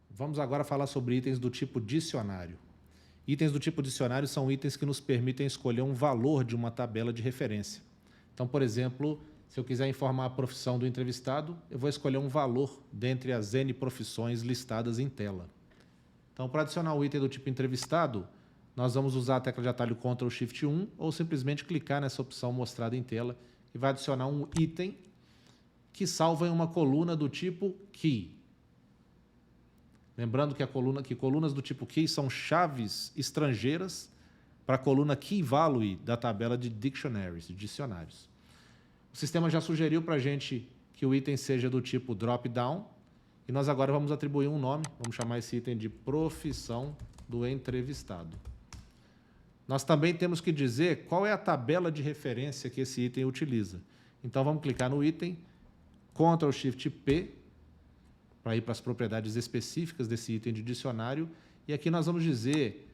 Vamos agora falar sobre itens do tipo dicionário. Itens do tipo dicionário são itens que nos permitem escolher um valor de uma tabela de referência. Então, por exemplo, se eu quiser informar a profissão do entrevistado, eu vou escolher um valor dentre as N profissões listadas em tela. Então, para adicionar o item do tipo entrevistado, nós vamos usar a tecla de atalho Ctrl Shift 1 ou simplesmente clicar nessa opção mostrada em tela e vai adicionar um item que salva em uma coluna do tipo Key. Lembrando que colunas do tipo Key são chaves estrangeiras para a coluna Key Value da tabela de Dictionaries, de dicionários. O sistema já sugeriu para a gente que o item seja do tipo Drop-Down e nós agora vamos atribuir um nome, vamos chamar esse item de profissão do entrevistado. Nós também temos que dizer qual é a tabela de referência que esse item utiliza. Então vamos clicar no item, Ctrl Shift P, para ir para as propriedades específicas desse item de dicionário, e aqui nós vamos dizer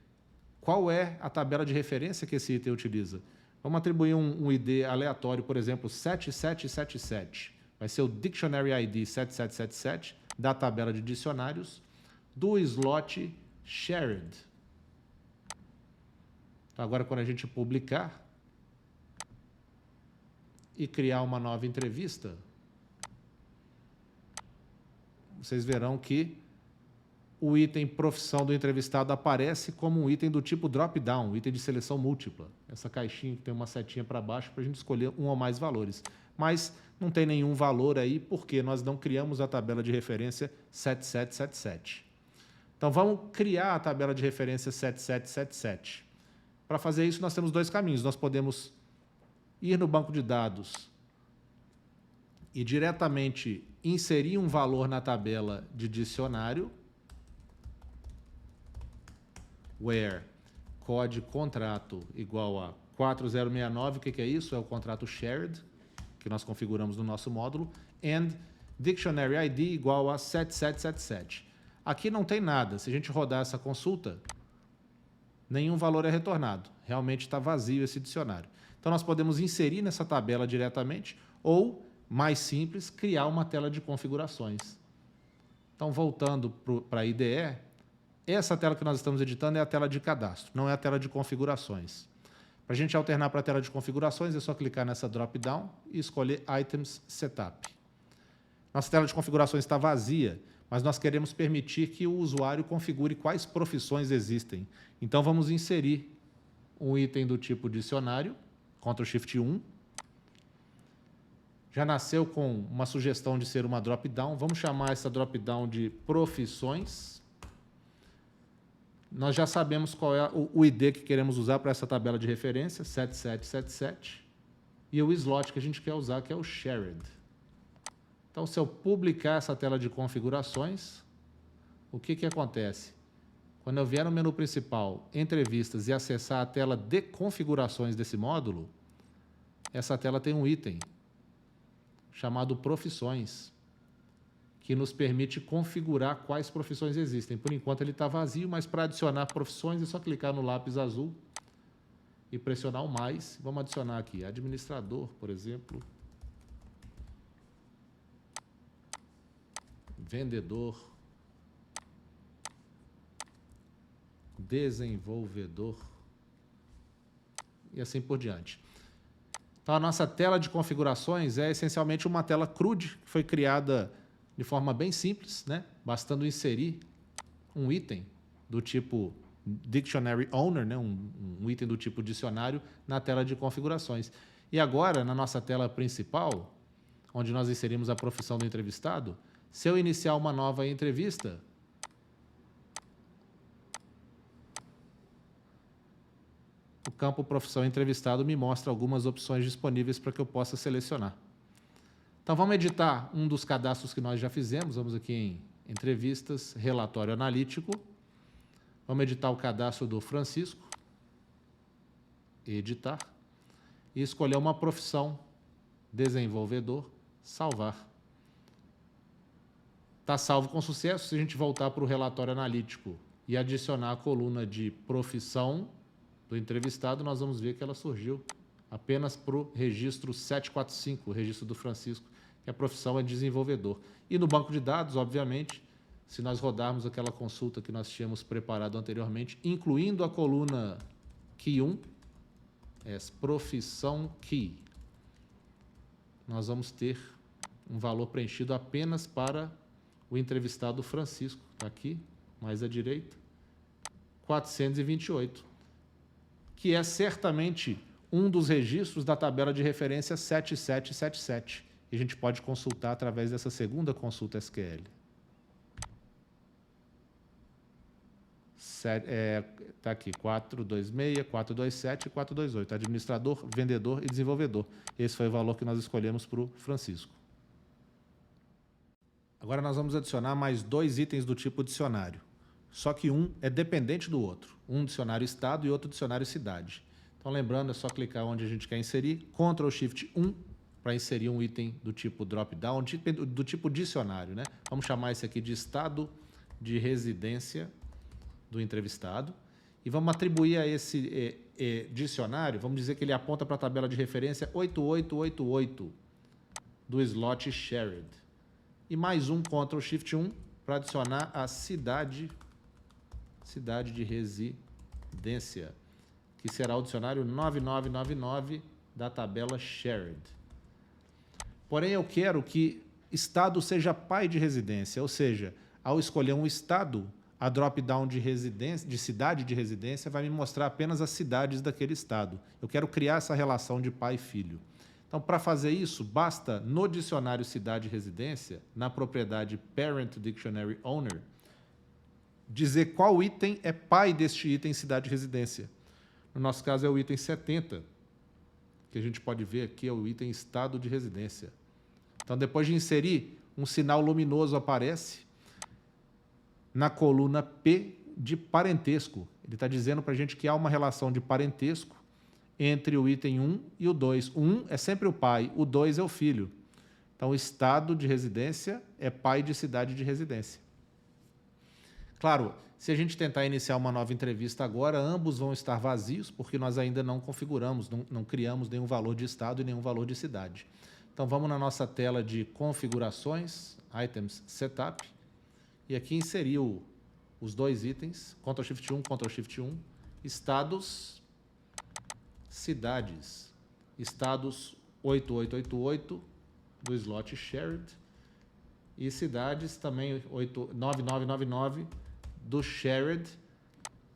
qual é a tabela de referência que esse item utiliza. Vamos atribuir um ID aleatório, por exemplo, 7777. Vai ser o Dictionary ID 7777 da tabela de dicionários do slot Shared. Então, agora, quando a gente publicar e criar uma nova entrevista, vocês verão que o item profissão do entrevistado aparece como um item do tipo drop-down, um item de seleção múltipla. Essa caixinha que tem uma setinha para baixo para a gente escolher um ou mais valores. Mas não tem nenhum valor aí porque nós não criamos a tabela de referência 7777. Então vamos criar a tabela de referência 7777. Para fazer isso nós temos dois caminhos. Nós podemos ir no banco de dados e diretamente inserir um valor na tabela de dicionário, where code contrato igual a 4069, o que é isso? É o contrato shared, que nós configuramos no nosso módulo, and dictionary ID igual a 7777. Aqui não tem nada. Se a gente rodar essa consulta, nenhum valor é retornado. Realmente está vazio esse dicionário. Então nós podemos inserir nessa tabela diretamente ou, mais simples, criar uma tela de configurações. Então, voltando para a IDE, essa tela que nós estamos editando é a tela de cadastro, não é a tela de configurações. Para a gente alternar para a tela de configurações, é só clicar nessa drop-down e escolher Items Setup. Nossa tela de configurações está vazia, mas nós queremos permitir que o usuário configure quais profissões existem. Então, vamos inserir um item do tipo dicionário, Ctrl Shift 1, já nasceu com uma sugestão de ser uma drop-down. Vamos chamar essa drop-down de profissões. Nós já sabemos qual é o ID que queremos usar para essa tabela de referência, 7777. E o slot que a gente quer usar, que é o Shared. Então, se eu publicar essa tela de configurações, o que acontece? Quando eu vier no menu principal, entrevistas, e acessar a tela de configurações desse módulo, essa tela tem um item chamado profissões, que nos permite configurar quais profissões existem. Por enquanto ele está vazio, mas para adicionar profissões é só clicar no lápis azul e pressionar o mais. Vamos adicionar aqui administrador, por exemplo, vendedor, desenvolvedor e assim por diante. Então, a nossa tela de configurações é essencialmente uma tela CRUD, que foi criada de forma bem simples, né? Bastando inserir um item do tipo Dictionary Owner, né? um item do tipo dicionário, na tela de configurações. E agora, na nossa tela principal, onde nós inserimos a profissão do entrevistado, se eu iniciar uma nova entrevista, o campo profissão entrevistado me mostra algumas opções disponíveis para que eu possa selecionar. Então, vamos editar um dos cadastros que nós já fizemos. Vamos aqui em entrevistas, relatório analítico. Vamos editar o cadastro do Francisco. Editar. E escolher uma profissão, desenvolvedor, salvar. Está salvo com sucesso. Se a gente voltar para o relatório analítico e adicionar a coluna de profissão do entrevistado, nós vamos ver que ela surgiu apenas para o registro 745, o registro do Francisco, que a profissão é desenvolvedor. E no banco de dados, obviamente, se nós rodarmos aquela consulta que nós tínhamos preparado anteriormente, incluindo a coluna Key 1, profissão Key, nós vamos ter um valor preenchido apenas para o entrevistado Francisco. Está aqui, mais à direita, 428, que é certamente um dos registros da tabela de referência 7777. E a gente pode consultar através dessa segunda consulta SQL. Está aqui, 426, 427 e 428. Administrador, vendedor e desenvolvedor. Esse foi o valor que nós escolhemos para o Francisco. Agora nós vamos adicionar mais 2 itens do tipo dicionário. Só que um é dependente do outro. Um dicionário estado e outro dicionário cidade. Então, lembrando, é só clicar onde a gente quer inserir, Ctrl Shift 1, para inserir um item do tipo drop-down, do tipo dicionário, né? Vamos chamar esse aqui de estado de residência do entrevistado. E vamos atribuir a esse dicionário, vamos dizer que ele aponta para a tabela de referência 8888 do slot shared. E mais um Ctrl Shift 1 para adicionar a cidade de residência, que será o dicionário 9999 da tabela shared. Porém, eu quero que estado seja pai de residência, ou seja, ao escolher um estado, a drop-down de cidade de residência vai me mostrar apenas as cidades daquele estado. Eu quero criar essa relação de pai e filho. Então, para fazer isso, basta no dicionário cidade e residência, na propriedade Parent Dictionary Owner, dizer qual item é pai deste item cidade e residência. No nosso caso é o item 70, que a gente pode ver aqui é o item estado de residência. Então, depois de inserir, um sinal luminoso aparece na coluna P de parentesco. Ele está dizendo para a gente que há uma relação de parentesco entre o item 1 e o 2. O 1 é sempre o pai, o 2 é o filho. Então, o estado de residência é pai de cidade de residência. Claro, se a gente tentar iniciar uma nova entrevista agora, ambos vão estar vazios, porque nós ainda não configuramos, não criamos nenhum valor de estado e nenhum valor de cidade. Então, vamos na nossa tela de configurações, Items Setup, e aqui inserir os 2 itens, Ctrl Shift 1, Ctrl Shift 1, estados, cidades, estados 8888 do slot shared e cidades também 9999 do shared,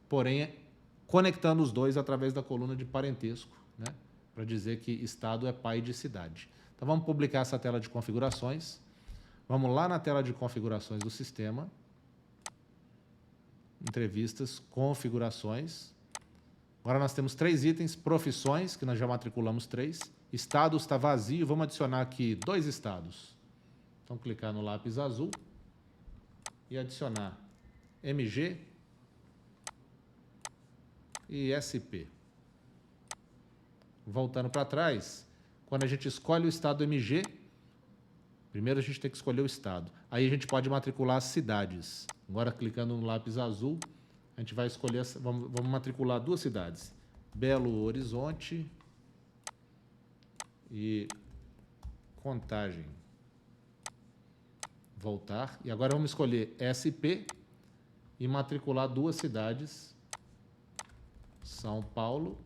porém conectando os dois através da coluna de parentesco, né, para dizer que estado é pai de cidade. Então vamos publicar essa tela de configurações. Vamos lá na tela de configurações do sistema. Entrevistas, configurações. Agora nós temos 3 itens, profissões, que nós já matriculamos 3. Estado está vazio, vamos adicionar aqui 2 estados. Então, clicar no lápis azul e adicionar MG e SP. Voltando para trás, quando a gente escolhe o estado MG, primeiro a gente tem que escolher o estado. Aí a gente pode matricular as cidades. Agora, clicando no lápis azul, a gente vai escolher, vamos matricular 2 cidades. Belo Horizonte e Contagem. Voltar. E agora vamos escolher SP e matricular 2 cidades. São Paulo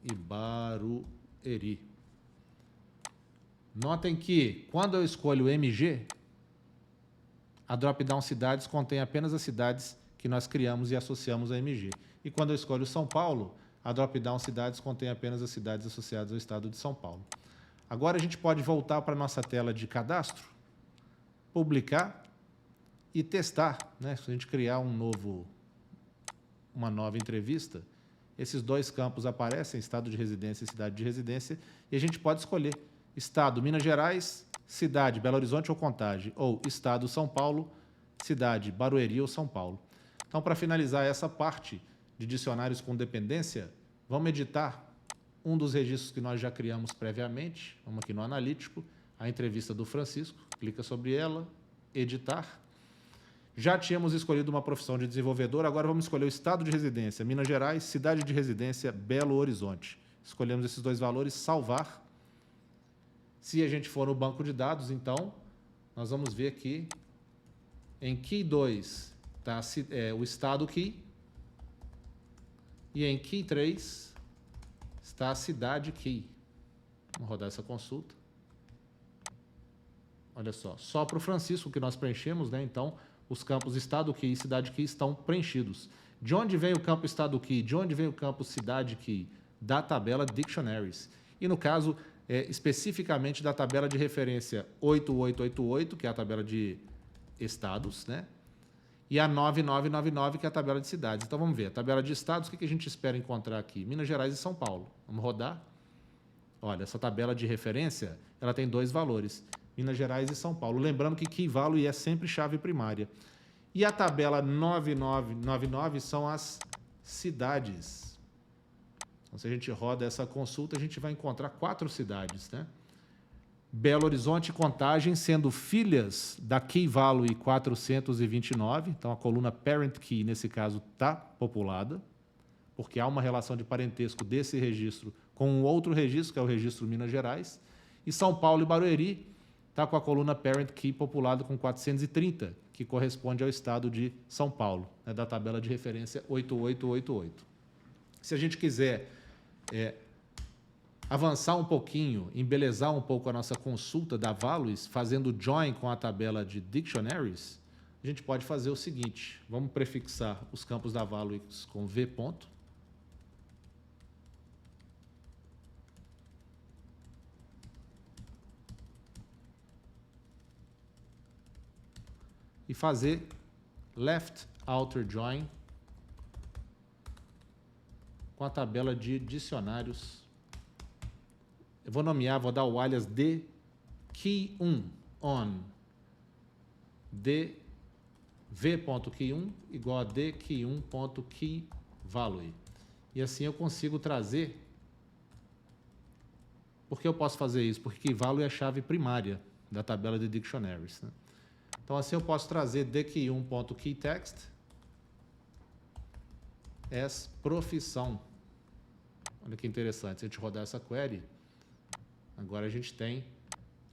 e Barueri. Notem que, quando eu escolho o MG, a drop-down cidades contém apenas as cidades que nós criamos e associamos a MG. E quando eu escolho São Paulo, a drop-down cidades contém apenas as cidades associadas ao estado de São Paulo. Agora a gente pode voltar para a nossa tela de cadastro, publicar e testar, né? Se a gente criar uma nova entrevista, esses 2 campos aparecem, estado de residência e cidade de residência, e a gente pode escolher estado Minas Gerais, cidade Belo Horizonte ou Contagem, ou estado São Paulo, cidade Barueri ou São Paulo. Então, para finalizar essa parte de dicionários com dependência, vamos editar um dos registros que nós já criamos previamente. Vamos aqui no analítico, a entrevista do Francisco, clica sobre ela, editar. Já tínhamos escolhido uma profissão de desenvolvedor, agora vamos escolher o estado de residência, Minas Gerais, cidade de residência, Belo Horizonte. Escolhemos esses dois valores, salvar. Se a gente for no banco de dados, então, nós vamos ver que em Key 2 está o estado Key e em Key 3 está a cidade Key. Vamos rodar essa consulta. Olha só para o Francisco que nós preenchemos, né? Então, os campos estado Key e cidade Key estão preenchidos. De onde vem o campo estado Key? De onde vem o campo cidade Key? Da tabela Dictionaries. E no caso, especificamente da tabela de referência 8888, que é a tabela de estados, né? E a 9999, que é a tabela de cidades. Então, vamos ver. A tabela de estados, o que a gente espera encontrar aqui? Minas Gerais e São Paulo. Vamos rodar. Olha, essa tabela de referência, ela tem dois valores. Minas Gerais e São Paulo. Lembrando que Key Value é sempre chave primária. E a tabela 9999 são as cidades. Então, se a gente roda essa consulta, a gente vai encontrar 4 cidades, né? Belo Horizonte e Contagem sendo filhas da Key Value 429. Então, a coluna Parent Key, nesse caso, está populada, porque há uma relação de parentesco desse registro com um outro registro, que é o registro Minas Gerais. E São Paulo e Barueri está com a coluna Parent Key populada com 430, que corresponde ao estado de São Paulo, né, da tabela de referência 8888. Se a gente quiser avançar um pouquinho, embelezar um pouco a nossa consulta da Values, fazendo join com a tabela de Dictionaries, a gente pode fazer o seguinte. Vamos prefixar os campos da Values com V ponto. E fazer left outer join com a tabela de dicionários. Eu vou nomear, vou dar o alias de key1 on de v.key1 igual a de key1.keyvalue. E assim eu consigo trazer. Por que eu posso fazer isso? Porque keyvalue é a chave primária da tabela de dictionaries, né? Então, assim eu posso trazer de key1.keytext as profissão. Olha que interessante, se a gente rodar essa query, agora a gente tem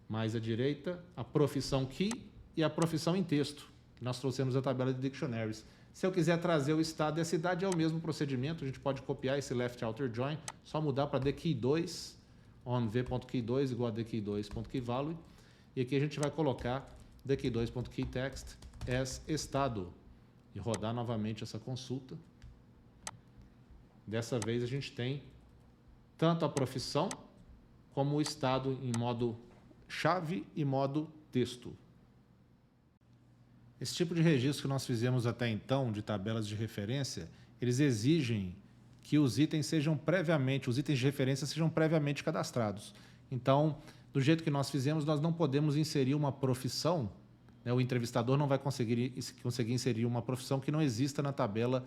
mais à direita a profissão key e a profissão em texto, que nós trouxemos da tabela de dictionaries. Se eu quiser trazer o estado e a cidade, é o mesmo procedimento, a gente pode copiar esse left outer join, só mudar para dkey2, on v.key2 igual a dkey2.keyvalue, e aqui a gente vai colocar dkey2.keytext as estado, e rodar novamente essa consulta. Dessa vez a gente tem tanto a profissão como o estado em modo chave e modo texto. Esse tipo de registro que nós fizemos até então, de tabelas de referência, eles exigem que os itens sejam previamente, os itens de referência sejam previamente cadastrados. Então, do jeito que nós fizemos, nós não podemos inserir uma profissão, né? O entrevistador não vai conseguir inserir uma profissão que não exista na tabela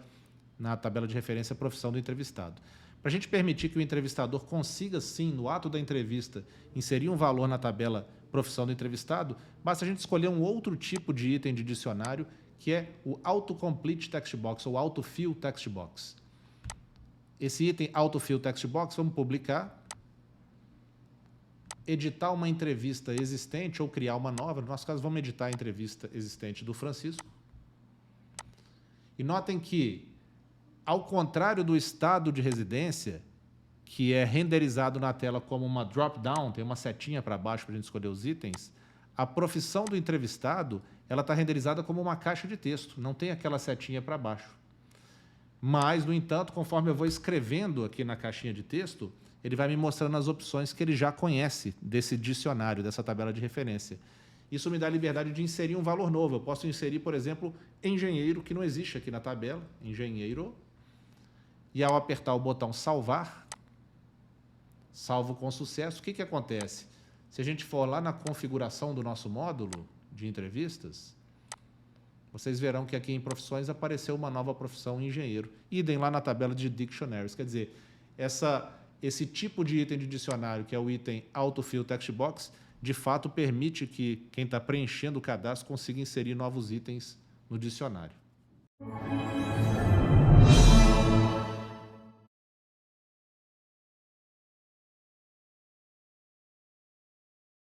de referência profissão do entrevistado. Para a gente permitir que o entrevistador consiga, sim, no ato da entrevista, inserir um valor na tabela profissão do entrevistado, basta a gente escolher um outro tipo de item de dicionário, que é o Autocomplete Text Box, ou Autofill Text Box. Esse item Autofill Text Box, vamos publicar, editar uma entrevista existente ou criar uma nova. No nosso caso, vamos editar a entrevista existente do Francisco. E notem que, ao contrário do estado de residência, que é renderizado na tela como uma drop-down, tem uma setinha para baixo para a gente escolher os itens, a profissão do entrevistado ela está renderizada como uma caixa de texto, não tem aquela setinha para baixo. Mas, no entanto, conforme eu vou escrevendo aqui na caixinha de texto, ele vai me mostrando as opções que ele já conhece desse dicionário, dessa tabela de referência. Isso me dá a liberdade de inserir um valor novo. Eu posso inserir, por exemplo, engenheiro, que não existe aqui na tabela, engenheiro. E ao apertar o botão salvar, salvo com sucesso, o que acontece? Se a gente for lá na configuração do nosso módulo de entrevistas, vocês verão que aqui em profissões apareceu uma nova profissão, engenheiro. Idem lá na tabela de dictionaries. Quer dizer, esse tipo de item de dicionário, que é o item Autofill Text Box, de fato permite que quem está preenchendo o cadastro consiga inserir novos itens no dicionário.